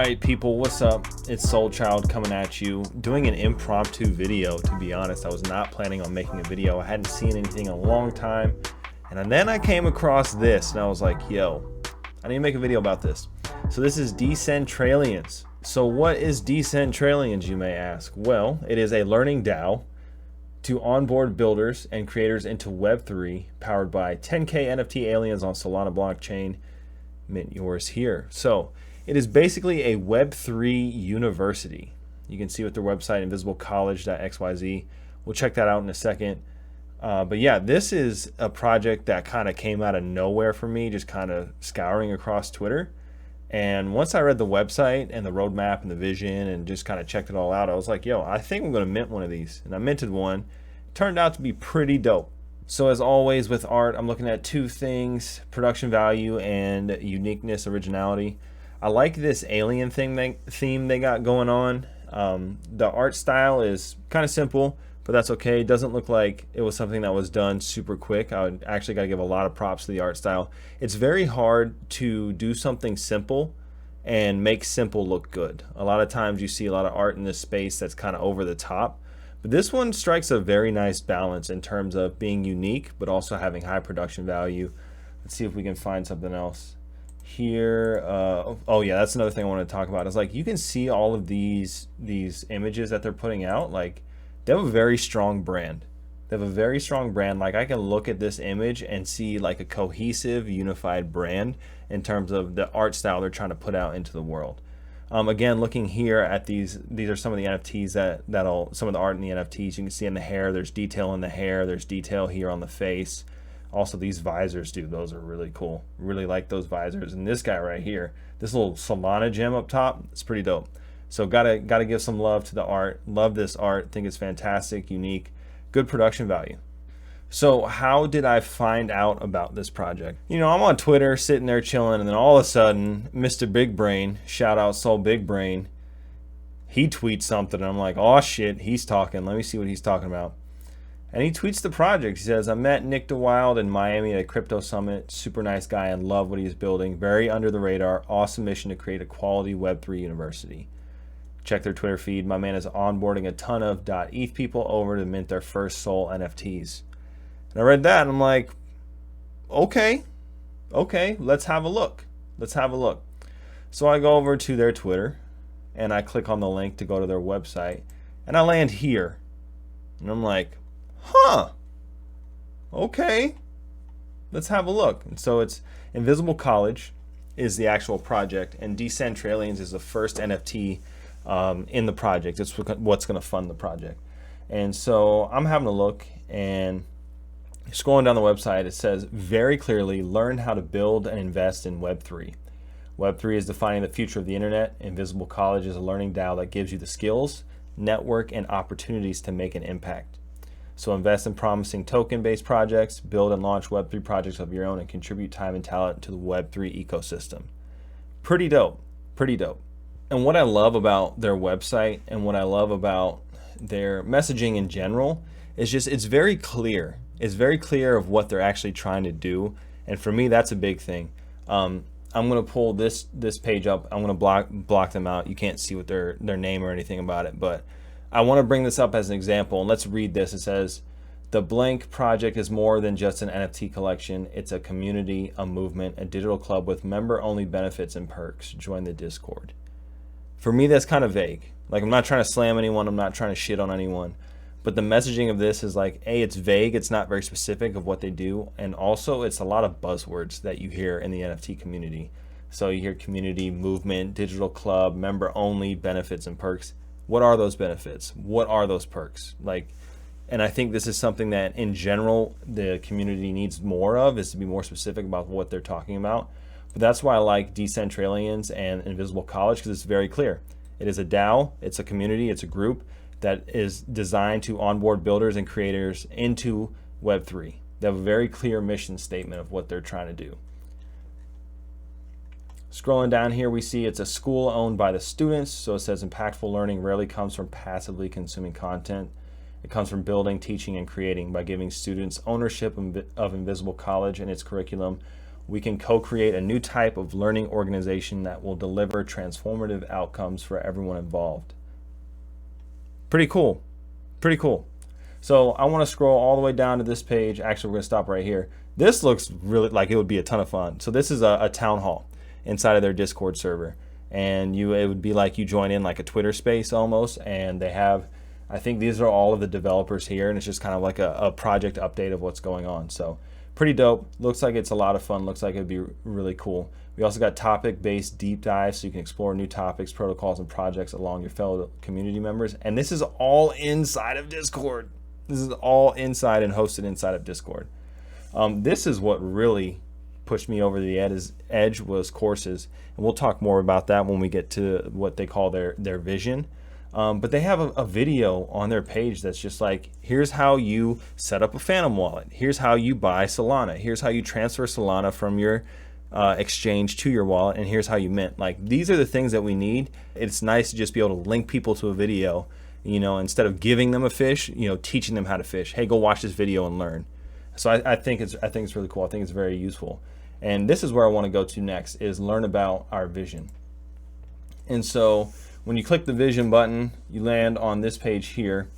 Alright people, what's up? It's Soul Child coming at you, doing an impromptu video. To be honest, I was not planning on making a video. I hadn't seen anything in a long time. And then I came across this and I was like, yo, I need to make a video about this. So this is Decentraliens. So what is Decentraliens, you may ask? Well, it is a learning DAO to onboard builders and creators into Web3, powered by 10K NFT aliens on Solana blockchain. Mint yours here. So it is basically a Web3 university. You can see with their website, invisiblecollege.xyz. We'll check that out in a second. But yeah, this is a project that kind of came out of nowhere for me, just kind of scouring across Twitter. And once I read the website and the roadmap and the vision and just kind of checked it all out, I was like, yo, I think I'm going to mint one of these. And I minted one. It turned out to be pretty dope. So as always with art, I'm looking at two things: production value and uniqueness, originality. I like this alien theme they got going on. The art style is kind of simple, but that's okay. It doesn't look like it was something that was done super quick. I would actually got to give a lot of props to the art style. It's very hard to do something simple and make simple look good. A lot of times you see a lot of art in this space that's kind of over the top, but this one strikes a very nice balance in terms of being unique, but also having high production value. Let's see if we can find something else here. Oh yeah, that's another thing I want to talk about. Is like you can see all of these images that they're putting out. Like they have a very strong brand. They have a very strong brand. Like I can look at this image and see like a cohesive, unified brand in terms of the art style they're trying to put out into the world. Again, looking here at these are some of the NFTs some of the art in the NFTs. You can see in the hair, there's detail in the hair, there's detail here on the face. Also these visors, dude, those are really cool. Really like those visors. And this guy right here, this little Solana gem up top, it's pretty dope. So gotta give some love to the art. Love this art, think it's fantastic, unique, good production value. So how did I find out about this project? You know, I'm on Twitter sitting there chilling, and then all of a sudden, Mr. Big Brain, shout out Soul Big Brain, he tweets something, and I'm like, oh shit, he's talking. Let me see what he's talking about. And he tweets the project. He says, I met Nick DeWild in Miami at a crypto summit. Super nice guy and love what he's building. Very under the radar. Awesome mission to create a quality Web3 university. Check their Twitter feed. My man is onboarding a ton of .eth people over to mint their first Sol NFTs. And I read that and I'm like, okay, let's have a look. Let's have a look. So I go over to their Twitter and I click on the link to go to their website and I land here. And I'm like, huh, okay, let's have a look. And so it's Invisible College is the actual project, and Decentraliens is the first NFT in the project. It's what's going to fund the project. And so I'm having a look, and scrolling down the website, it says very clearly, learn how to build and invest in Web3. Web3 is defining the future of the internet. Invisible College is a learning DAO that gives you the skills, network, and opportunities to make an impact. So invest in promising token-based projects, build and launch Web3 projects of your own, and contribute time and talent to the Web3 ecosystem. Pretty dope, pretty dope. And what I love about their website and what I love about their messaging in general is just it's very clear. It's very clear of what they're actually trying to do. And for me, that's a big thing. I'm going to pull this page up. I'm going to block them out. You can't see what their name or anything about it, but I want to bring this up as an example, and let's read this. It says, the blank project is more than just an NFT collection. It's a community, a movement, a digital club with member-only benefits and perks. Join the Discord. For me, that's kind of vague. Like, I'm not trying to slam anyone. I'm not trying to shit on anyone. But the messaging of this is like, A, it's vague. It's not very specific of what they do. And also, it's a lot of buzzwords that you hear in the NFT community. So you hear community, movement, digital club, member-only, benefits, and perks. What are those benefits? What are those perks? Like, and I think this is something that in general the community needs more of, is to be more specific about what they're talking about. But that's why I like Decentraliens and Invisible College, because it's very clear. It is a DAO, it's a community, it's a group that is designed to onboard builders and creators into Web3. They have a very clear mission statement of what they're trying to do. Scrolling down here, we see it's a school owned by the students. So it says impactful learning rarely comes from passively consuming content. It comes from building, teaching, and creating by giving students ownership of Invisible College and its curriculum, we can co-create a new type of learning organization that will deliver transformative outcomes for everyone involved. Pretty cool. Pretty cool. So I want to scroll all the way down to this page. Actually, we're going to stop right here. This looks really like it would be a ton of fun. So this is a town hall inside of their Discord server. And it would be like you join in like a Twitter space almost. And they have, I think these are all of the developers here. And it's just kind of like a project update of what's going on. So pretty dope. Looks like it's a lot of fun. Looks like it'd be really cool. We also got topic-based deep dives, so you can explore new topics, protocols, and projects along your fellow community members. And this is all inside of Discord. This is all inside and hosted inside of Discord. This is what really pushed me over the edge was courses. And we'll talk more about that when we get to what they call their vision. But they have a video on their page that's just like, here's how you set up a Phantom wallet. Here's how you buy Solana. Here's how you transfer Solana from your exchange to your wallet. And here's how you mint. Like, these are the things that we need. It's nice to just be able to link people to a video, you know, instead of giving them a fish, you know, teaching them how to fish. Hey, go watch this video and learn. So I think it's really cool. I think it's very useful. And this is where I want to go to next, is learn about our vision. And so when you click the vision button, you land on this page here.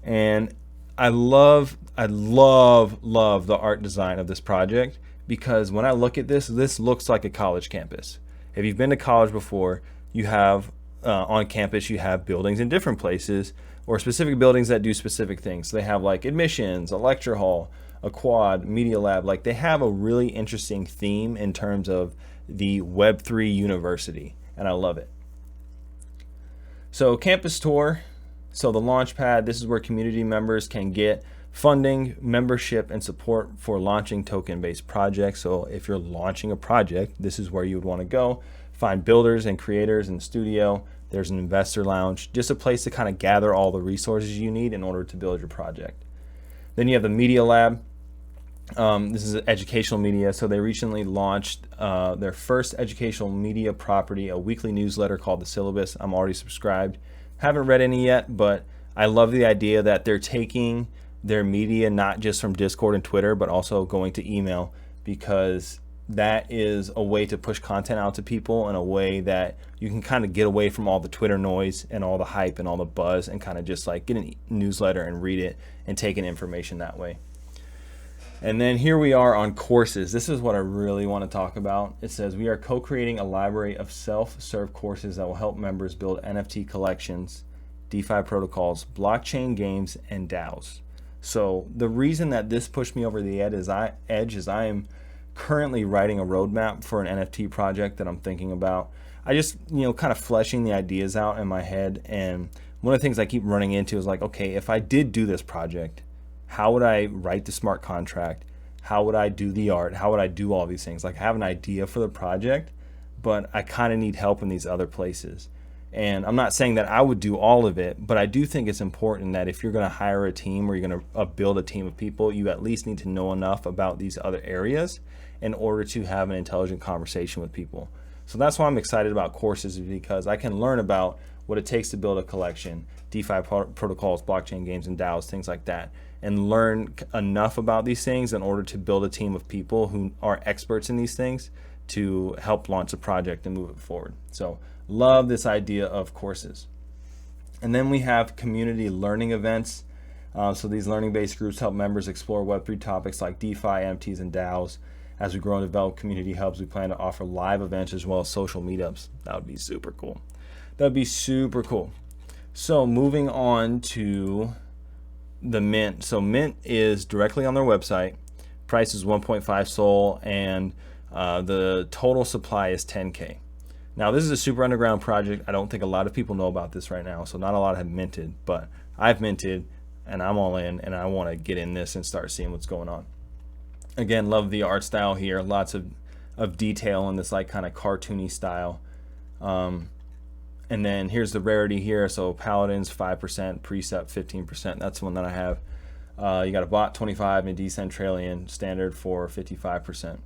And I love the art design of this project, because when I look at this looks like a college campus. If you've been to college before, you have on campus, you have buildings in different places, or specific buildings that do specific things. So they have like admissions, a lecture hall, a quad, media lab. Like, they have a really interesting theme in terms of the Web3 university, and I love it. So campus tour. So the Launchpad, this is where community members can get funding, membership, and support for launching token-based projects. So if you're launching a project, this is where you would want to go. Find builders and creators in the studio. There's an investor lounge, just a place to kind of gather all the resources you need in order to build your project. Then you have the Media Lab. This is educational media. So they recently launched their first educational media property, a weekly newsletter called The Syllabus. I'm already subscribed. Haven't read any yet, but I love the idea that they're taking their media not just from Discord and Twitter, but also going to email, because that is a way to push content out to people in a way that you can kind of get away from all the Twitter noise and all the hype and all the buzz, and kind of just like get a newsletter and read it and take in information that way. And then here we are on courses. This is what I really want to talk about. It says we are co-creating a library of self-serve courses that will help members build NFT collections, DeFi protocols, blockchain games, and DAOs. So the reason that this pushed me over the edge is I am currently writing a roadmap for an NFT project that I'm thinking about. I just, kind of fleshing the ideas out in my head. And one of the things I keep running into is like, okay, if I did do this project, how would I write the smart contract? How would I do the art? How would I do all these things? Like, I have an idea for the project, but I kind of need help in these other places. And I'm not saying that I would do all of it, but I do think it's important that if you're going to hire a team or you're going to build a team of people, you at least need to know enough about these other areas in order to have an intelligent conversation with people. So that's why I'm excited about courses, is because I can learn about what it takes to build a collection, DeFi protocols, blockchain games, and DAOs, things like that, and learn enough about these things in order to build a team of people who are experts in these things to help launch a project and move it forward. So love this idea of courses. And then we have community learning events. So these learning-based groups help members explore Web3 topics like DeFi, NFTs, and DAOs. As we grow and develop community hubs, we plan to offer live events as well as social meetups. That would be super cool. That would be super cool. So moving on to the Mint. So Mint is directly on their website. Price is 1.5 Sol, and the total supply is 10K. Now, this is a super underground project. I don't think a lot of people know about this right now, so not a lot have minted, but I've minted and I'm all in, and I want to get in this and start seeing what's going on. Again, love the art style here. Lots of detail in this like kind of cartoony style. And then here's the rarity here. So Paladins 5%, Precept 15%. That's the one that I have. You got a bot 25 and Decentralien standard for 55%.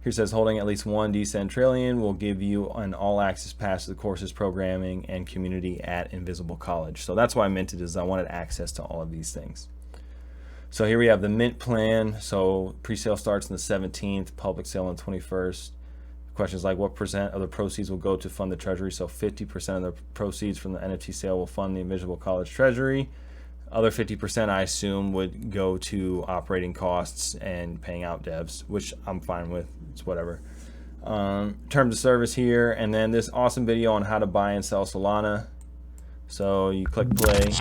Here says holding at least one Decentralien will give you an all-access pass to the courses, programming, and community at Invisible College. So that's why I minted, is I wanted access to all of these things. So here we have the mint plan. So pre-sale starts on the 17th, public sale on the 21st. Questions like what percent of the proceeds will go to fund the treasury? So 50% of the proceeds from the NFT sale will fund the Invisible College Treasury. Other 50% I assume would go to operating costs and paying out devs, which I'm fine with. It's whatever. Terms of service here, and then this awesome video on how to buy and sell Solana. So you click play.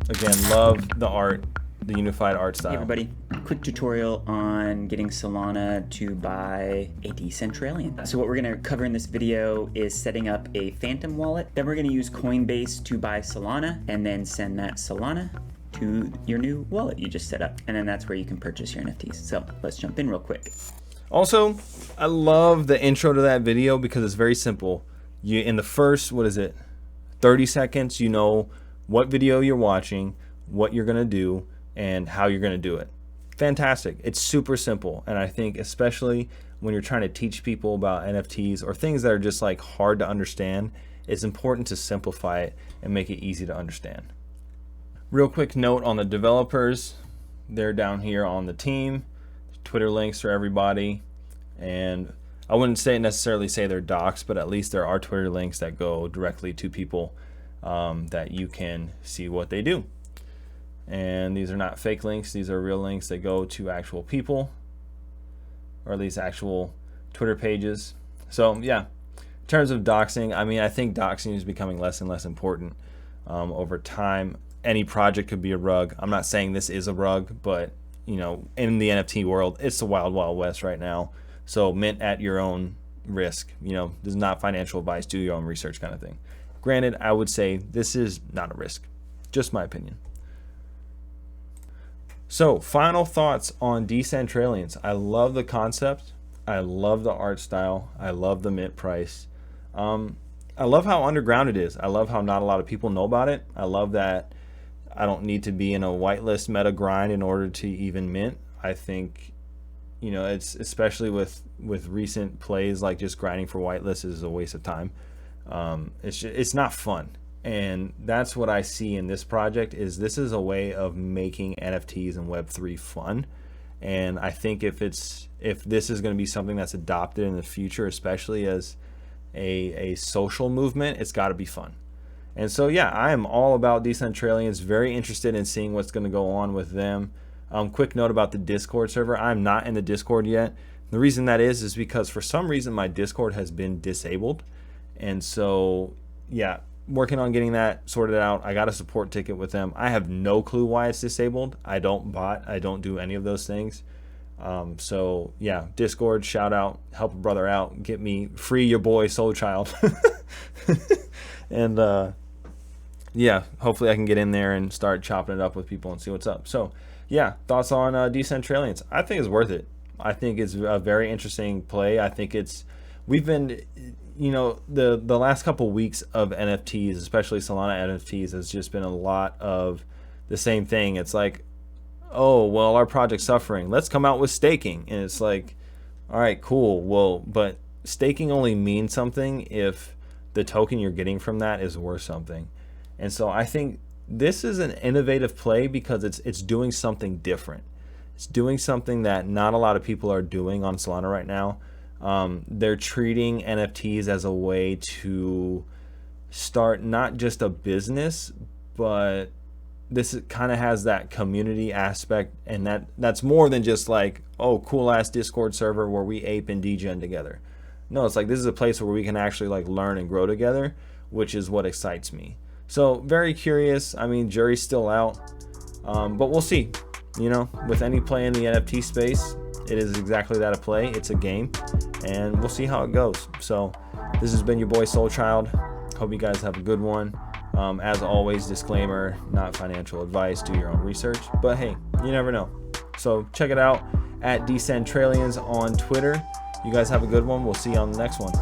Again, love the art, the unified art style. Hey everybody, quick tutorial on getting Solana to buy a Decentralian. So what we're gonna cover in this video is setting up a Phantom wallet. Then we're gonna use Coinbase to buy Solana and then send that Solana to your new wallet you just set up. And then that's where you can purchase your NFTs. So let's jump in real quick. Also, I love the intro to that video because it's very simple. You, in the first, 30 seconds, you know what video you're watching, what you're gonna do, and how you're gonna do it. Fantastic. It's super simple, and I think especially when you're trying to teach people about NFTs or things that are just like hard to understand, it's important to simplify it and make it easy to understand. Real quick note on the developers. They're down here on the team. Twitter links for everybody, and I wouldn't necessarily say they're docs, but at least there are Twitter links that go directly to people that you can see what they do. And these are not fake links, these are real links that go to actual people, or at least actual Twitter pages. So yeah, in terms of doxing, I mean, I think doxing is becoming less and less important over time. Any project could be a rug. I'm not saying this is a rug, but you know, in the NFT world, it's the wild, wild west right now. So mint at your own risk. You know, this is not financial advice, do your own research kind of thing. Granted, I would say this is not a risk, just my opinion. So final thoughts on Decentraliens. I love the concept. I love the art style. I love the mint price. I love how underground it is. I love how not a lot of people know about it. I love that I don't need to be in a whitelist meta grind in order to even mint. I think, you know, it's especially with recent plays like just grinding for whitelist is a waste of time. It's not fun. And that's what I see in this project. Is this is a way of making NFTs and Web3 fun. And I think if this is going to be something that's adopted in the future, especially as a social movement, it's got to be fun. And so yeah, I am all about Decentraliens. Very interested in seeing what's going to go on with them. Quick note about the Discord server. I'm not in the Discord yet. The reason that is because for some reason my Discord has been disabled. And so yeah, working on getting that sorted out. I got a support ticket with them. I have no clue why it's disabled. I don't bot. I don't do any of those things. So yeah, Discord, shout out, help a brother out, get me free your boy Soul Child. And yeah, hopefully I can get in there and start chopping it up with people and see what's up. So yeah, thoughts on Decentraliens. I think it's worth it. I think it's a very interesting play. I think we've been, you know, the last couple weeks of NFTs, especially Solana NFTs, has just been a lot of the same thing. It's like, oh, well, our project's suffering. Let's come out with staking. And it's like, all right, cool. Well, but staking only means something if the token you're getting from that is worth something. And so I think this is an innovative play because it's doing something different. It's doing something that not a lot of people are doing on Solana right now. They're treating NFTs as a way to start not just a business, but this kind of has that community aspect, and that's more than just like, oh, cool ass Discord server where we ape and degen together. No, it's like this is a place where we can actually like learn and grow together, which is what excites me. So very curious. I mean, jury's still out, but we'll see. You know, with any play in the NFT space, it is exactly that, a play. It's a game, and we'll see how it goes. So this has been your boy Soul Child. Hope you guys have a good one. As always, disclaimer, not financial advice, do your own research, but hey, you never know. So check it out at Decentraliens on Twitter. You guys have a good one. We'll see you on the next one.